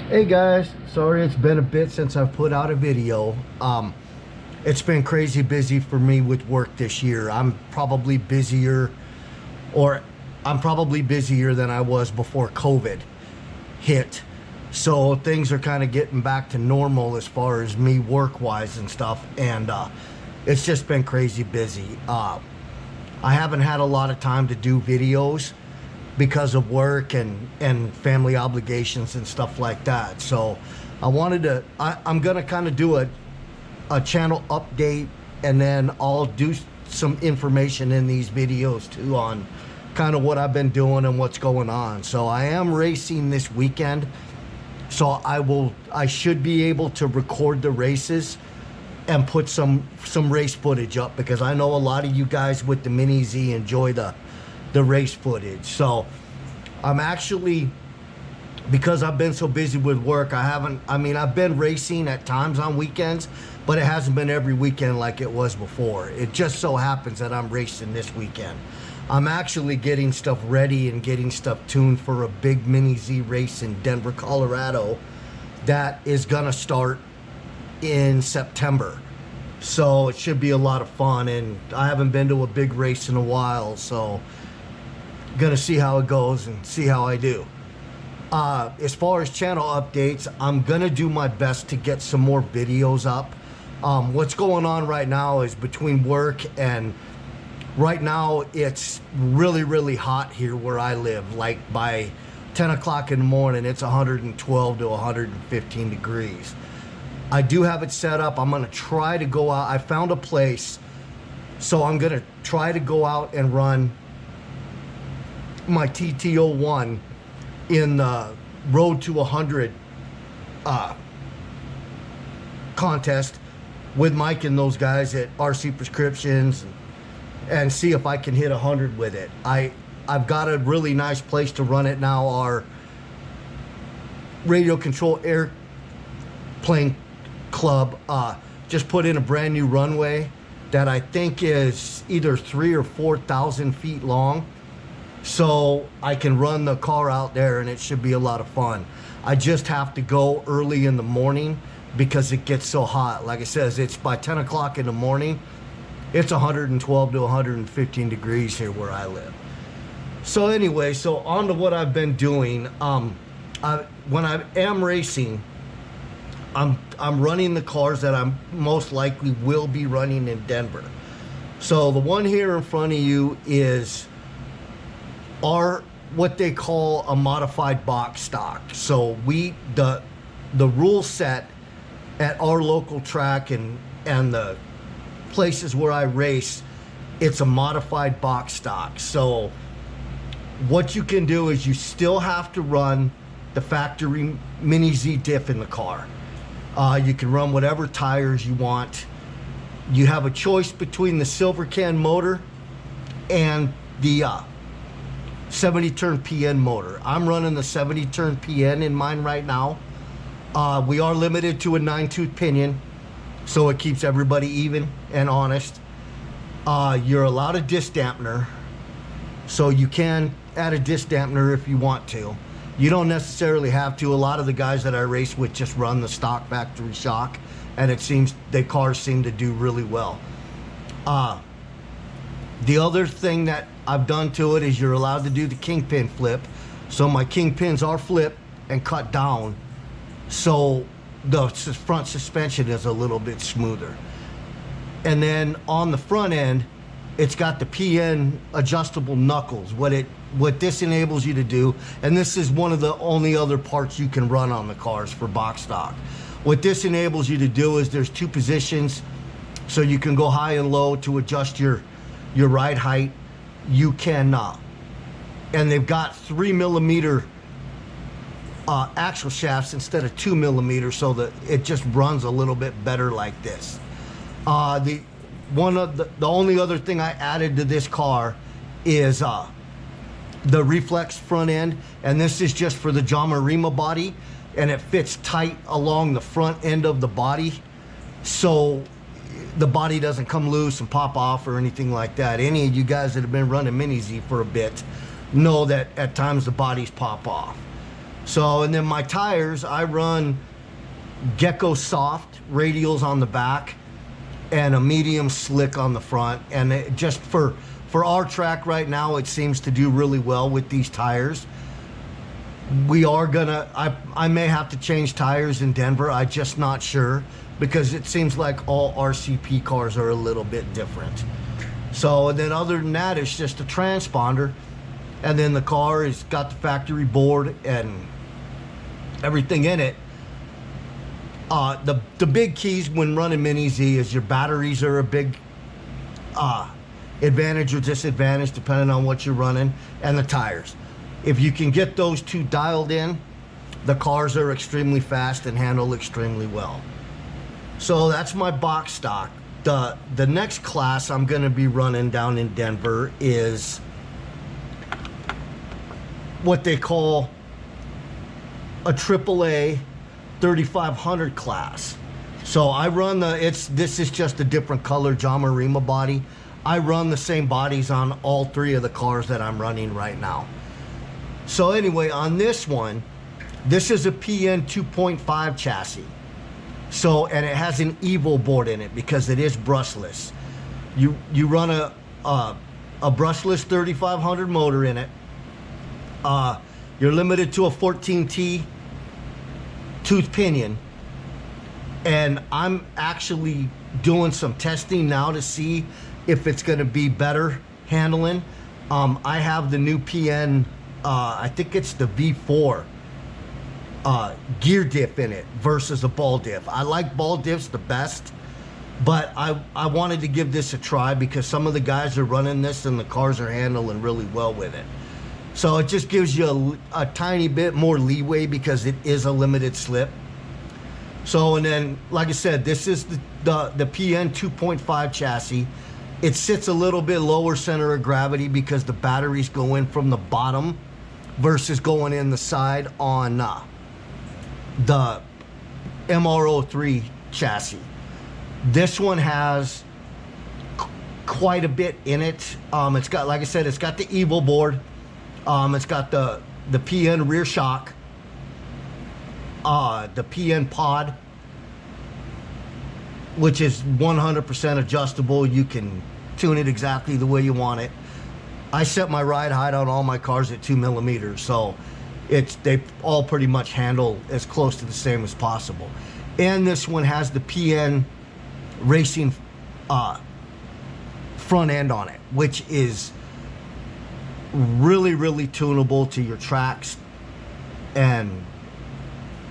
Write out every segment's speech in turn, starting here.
Hey guys, sorry it's been a bit since I've put out a video. It's been crazy busy for me with work this year. I'm probably busier than I was before COVID hit. So things are kind of getting back to normal as far as me work-wise and stuff, and it's just been crazy busy. I haven't had a lot of time to do videos because of work and family obligations and stuff like that. So I'm gonna kind of do a channel update, and then I'll do some information in these videos too on kind of what I've been doing and what's going on. So I am racing this weekend, so I should be able to record the races and put some race footage up, because I know a lot of you guys with the Mini Z enjoy the race footage. So I'm actually, because I've been so busy with work, I've been racing at times on weekends, but it hasn't been every weekend like it was before. It just so happens that I'm racing this weekend. I'm actually getting stuff ready and getting stuff tuned for a big Mini Z race in Denver, Colorado that is gonna start in September. So it should be a lot of fun, and I haven't been to a big race in a while, so gonna see how it goes and see how I do. As far as channel updates, I'm gonna do my best to get some more videos up. What's going on right now is between work and right now it's really hot here where I live. Like by 10 o'clock in the morning, it's 112 to 115 degrees. I do have it set up. I'm gonna try to go out. I found a place, so I'm gonna try to go out and run my TT01 in the Road to 100 contest with Mike and those guys at RC Prescriptions, and see if I can hit 100 with it. I've got a really nice place to run it now. Our radio control airplane club just put in a brand new runway that I think is either 3,000 or 4,000 feet long. So I can run the car out there and it should be a lot of fun. I just have to go early in the morning because it gets so hot. Like I said, it's by 10 o'clock in the morning. It's 112 to 115 degrees here where I live. So anyway, so on to what I've been doing. When I am racing, I'm running the cars that I'm most likely will be running in Denver. So the one here in front of you is what they call a modified box stock. So the rule set at our local track and the places where I race, it's a modified box stock. So what you can do is you still have to run the factory Mini Z diff in the car. You can run whatever tires you want. You have a choice between the Silver Can motor and the 70-turn PN motor. I'm running the 70-turn PN in mine right now. We are limited to a 9-tooth pinion, so it keeps everybody even and honest. You're allowed a disc dampener, so you can add a disc dampener if you want to. You don't necessarily have to. A lot of the guys that I race with just run the stock factory shock, and it seems the cars seem to do really well. The other thing that I've done to it is you're allowed to do the kingpin flip. So my kingpins are flipped and cut down, so the front suspension is a little bit smoother. And then on the front end, it's got the PN adjustable knuckles. What this enables you to do, and this is one of the only other parts you can run on the cars for box stock. What this enables you to do is there's two positions, so you can go high and low to adjust your ride height. You cannot. And they've got 3mm axle shafts instead of 2mm, so that it just runs a little bit better like this. The only other thing I added to this car is the reflex front end, and this is just for the John Marima body, and it fits tight along the front end of the body, so the body doesn't come loose and pop off or anything like that. Any of you guys that have been running Mini Z for a bit know that at times the bodies pop off. So, and then my tires, I run Gecko soft radials on the back and a medium slick on the front. And it just for our track right now, it seems to do really well with these tires. We are gonna, I may have to change tires in Denver. I'm just not sure, because it seems like all RCP cars are a little bit different. So, and then other than that, it's just a transponder. And then the car has got the factory board and everything in it. The big keys when running Mini Z is your batteries are a big advantage or disadvantage depending on what you're running, and the tires. If you can get those two dialed in, the cars are extremely fast and handle extremely well. So that's my box stock. The next class I'm going to be running down in Denver is what they call a AAA 3500 class. So I run this is just a different color Jamarima body. I run the same bodies on all three of the cars that I'm running right now. So anyway, on this one, this is a PN 2.5 chassis. So, and it has an Evo board in it because it is brushless. You run a brushless 3500 motor in it. You're limited to a 14T tooth pinion, and I'm actually doing some testing now to see if it's going to be better handling. I have the new PN, I think it's the V4 gear diff in it versus a ball diff. I like ball diffs the best, but I wanted to give this a try because some of the guys are running this and the cars are handling really well with it. So it just gives you a tiny bit more leeway because it is a limited slip. So, and then, like I said, this is the PN 2.5 chassis. It sits a little bit lower center of gravity because the batteries go in from the bottom versus going in the side on the MR03 chassis. This one has quite a bit in it. It's got, like I said, it's got the Evo board. It's got the PN rear shock, the PN pod, which is 100% adjustable. You can tune it exactly the way you want it. I set my ride height on all my cars at 2 millimeters, so they all pretty much handle as close to the same as possible. And this one has the PN Racing front end on it, which is really tunable to your tracks, and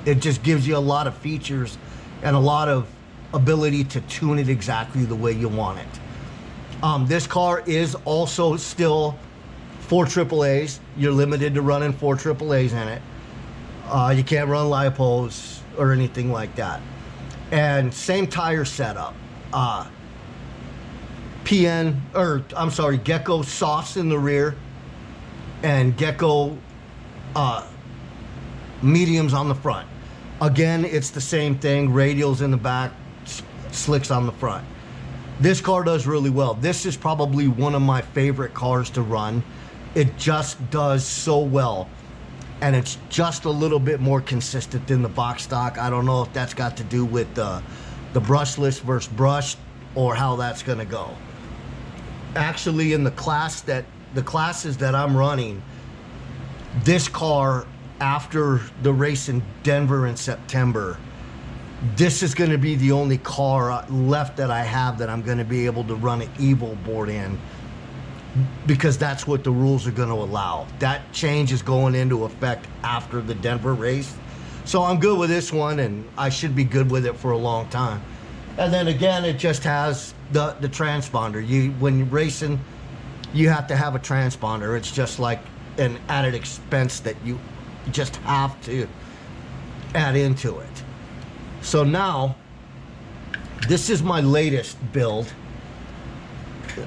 it just gives you a lot of features and a lot of ability to tune it exactly the way you want it. This car is also still 4 AAAs. You're limited to running 4 AAAs in it. You can't run lipos or anything like that. And same tire setup. Gecko softs in the rear and Gecko mediums on the front. Again, it's the same thing, radials in the back, slicks on the front. This car does really well. This is probably one of my favorite cars to run. It just does so well, and it's just a little bit more consistent than the box stock. I don't know if that's got to do with the brushless versus brushed or how that's gonna go. Actually, in the classes that I'm running, this car, after the race in Denver in September, this is going to be the only car left that I have that I'm going to be able to run an Evo board in, because that's what the rules are going to allow. That change is going into effect after the Denver race. So I'm good with this one, and I should be good with it for a long time. And then again, it just has the transponder. When you're racing, you have to have a transponder. It's just like an added expense that you just have to add into it. So now, this is my latest build.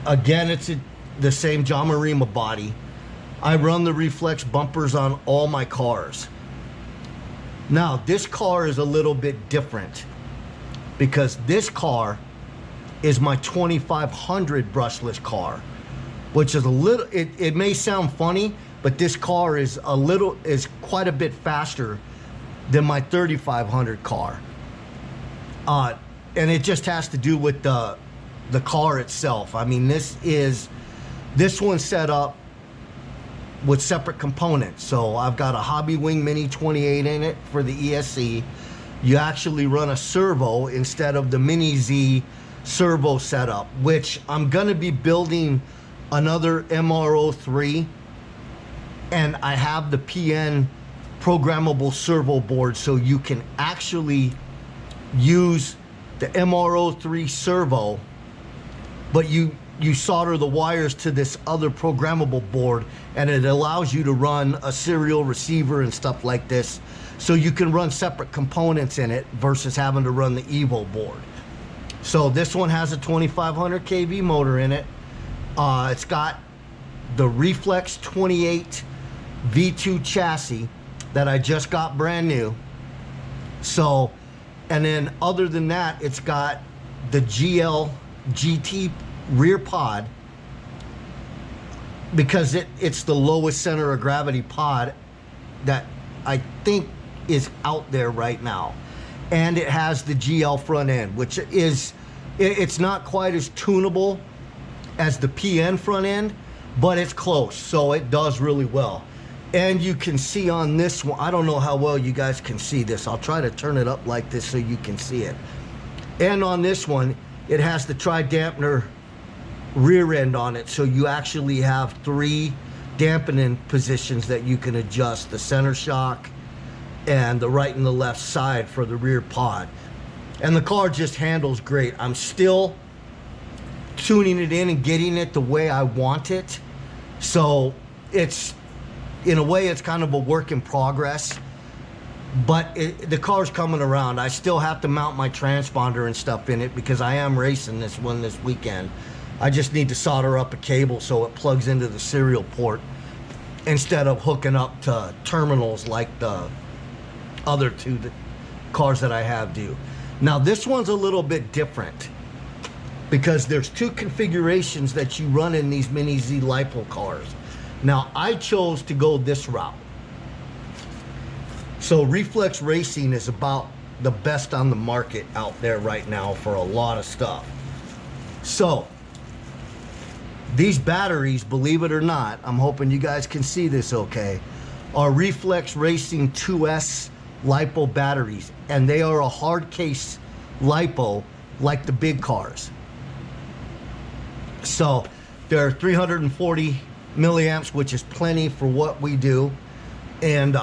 Again, it's the same Jamarima body. I run the reflex bumpers on all my cars. Now, this car is a little bit different because this car is my 2500 brushless car, which is a little, it may sound funny, but this car is quite a bit faster than my 3500 car. And it just has to do with the car itself. I mean, this one's set up with separate components. So I've got a Hobbywing Mini 28 in it for the ESC. You actually run a servo instead of the Mini Z servo setup, which I'm gonna be building another MR03, and I have the PN programmable servo board, so you can actually use the MR03 servo, but you solder the wires to this other programmable board, and it allows you to run a serial receiver and stuff like this, so you can run separate components in it versus having to run the Evo board. So this one has a 2500 kV motor in it. It's got the Reflex 28 V2 chassis that I just got brand new. So, and then other than that, it's got the GL GT rear pod, because it's the lowest center of gravity pod that I think is out there right now. And it has the GL front end, which is, it's not quite as tunable as the PN front end, but it's close, so it does really well. And you can see on this one, I don't know how well you guys can see this. I'll try to turn it up like this so you can see it. And on this one, it has the tri-dampener rear end on it, so you actually have 3 dampening positions that you can adjust: the center shock and the right and the left side for the rear pod. And the car just handles great. I'm still tuning it in and getting it the way I want it, so it's, in a way, it's kind of a work in progress, but the car's coming around. I still have to mount my transponder and stuff in it because I am racing this one this weekend. I just need to solder up a cable so it plugs into the serial port instead of hooking up to terminals like the other 2 cars that I have do. Now this one's a little bit different because there's 2 configurations that you run in these Mini Z LiPo cars. Now I chose to go this route. So Reflex Racing is about the best on the market out there right now for a lot of stuff. So these batteries, believe it or not, I'm hoping you guys can see this okay, are Reflex Racing 2S LiPo batteries, and they are a hard case LiPo like the big cars. So they're 340 milliamps, which is plenty for what we do, and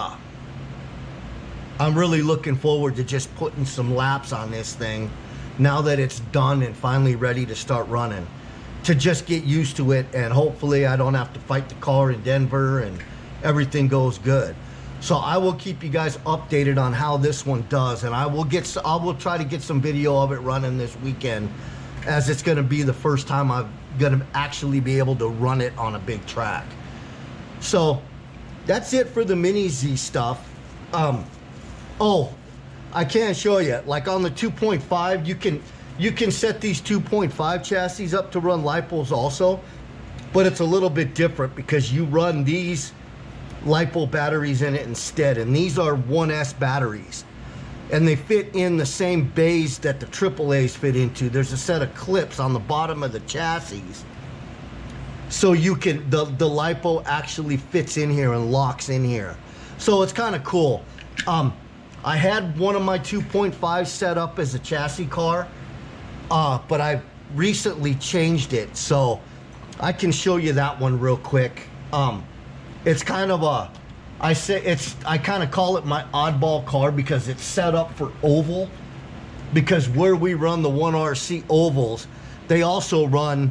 I'm really looking forward to just putting some laps on this thing now that it's done and finally ready to start running, to just get used to it, and hopefully I don't have to fight the car in Denver and everything goes good. So I will keep you guys updated on how this one does, and I will try to get some video of it running this weekend, as it's going to be the first time I'm going to actually be able to run it on a big track. So that's it for the Mini Z stuff. Oh, I can't show you, like on the 2.5, you can set these 2.5 chassis up to run LiPos also, but it's a little bit different because you run these LiPo batteries in it instead, and these are 1S batteries, and they fit in the same bays that the AAAs fit into. There's a set of clips on the bottom of the chassis, so you can, the LiPo actually fits in here and locks in here, so it's kind of cool. I had one of my 2.5 set up as a chassis car, but I recently changed it, so I can show you that one real quick. It's kind of a, I kind of call it my oddball car because it's set up for oval, because where we run the 1RC ovals, they also run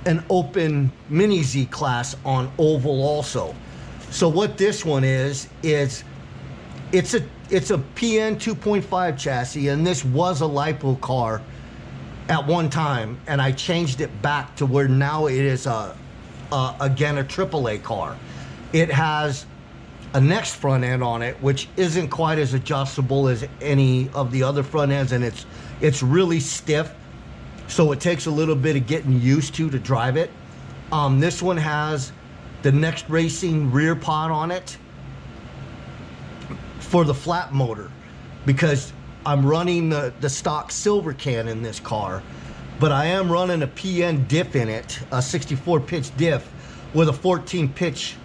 an open Mini Z class on oval also. So what this one is it's a PN 2.5 chassis, and this was a LiPo car at one time, and I changed it back to where now it is again a AAA car. It has a next front end on it, which isn't quite as adjustable as any of the other front ends, and it's really stiff, so it takes a little bit of getting used to drive it. This one has the Next Racing rear pod on it for the flat motor, because I'm running the stock silver can in this car, but I am running a PN diff in it, a 64 pitch diff with a 14 pitch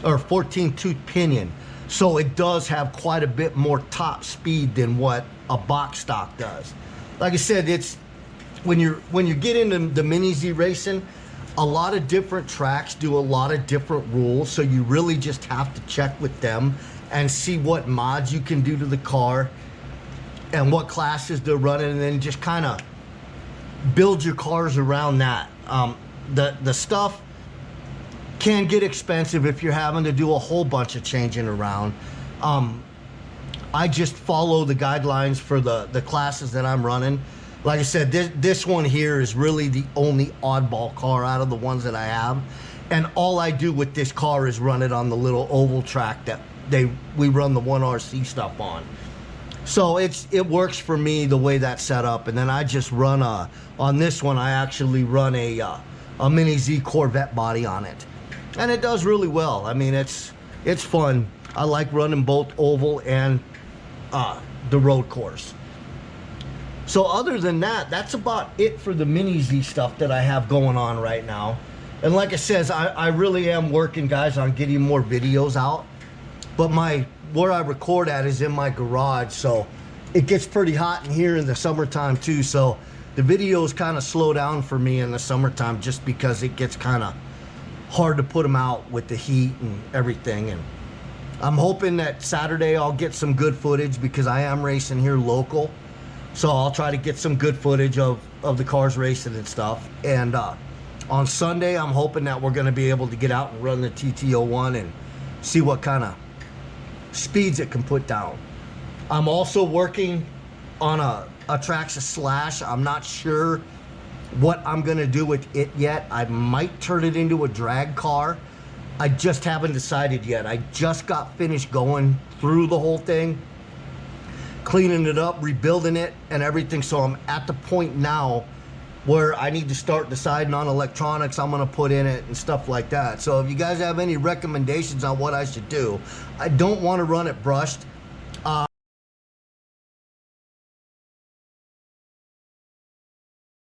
or 14 tooth pinion. So it does have quite a bit more top speed than what a box stock does. Like I said, it's when you get into the Mini Z racing, a lot of different tracks do a lot of different rules, so you really just have to check with them and see what mods you can do to the car and what classes they're running, and then just kind of build your cars around that. The stuff can get expensive if you're having to do a whole bunch of changing around. I just follow the guidelines for the classes that I'm running. Like I said, this one here is really the only oddball car out of the ones that I have. And all I do with this car is run it on the little oval track that we run the 1RC stuff on. So it works for me the way that's set up. And then I just run on this one, I actually run a Mini Z Corvette body on it. And it does really well. I mean, it's fun. I like running both oval and the road course. So other than that, that's about it for the Mini Z stuff that I have going on right now. And like I says, I really am working, guys, on getting more videos out. But where I record at is in my garage, so it gets pretty hot in here in the summertime too. So the videos kind of slow down for me in the summertime just because it gets kind of hard to put them out with the heat and everything. And I'm hoping that Saturday I'll get some good footage because I am racing here local. So I'll try to get some good footage of the cars racing and stuff. And on Sunday, I'm hoping that we're going to be able to get out and run the TT01 and see what kind of speeds it can put down. I'm also working on a Traxxas Slash. I'm not sure what I'm going to do with it yet. I might turn it into a drag car. I just haven't decided yet. I just got finished going through the whole thing, cleaning it up, rebuilding it and everything. So I'm at the point now where I need to start deciding on electronics I'm going to put in it and stuff like that. So if you guys have any recommendations on what I should do, I don't want to run it brushed.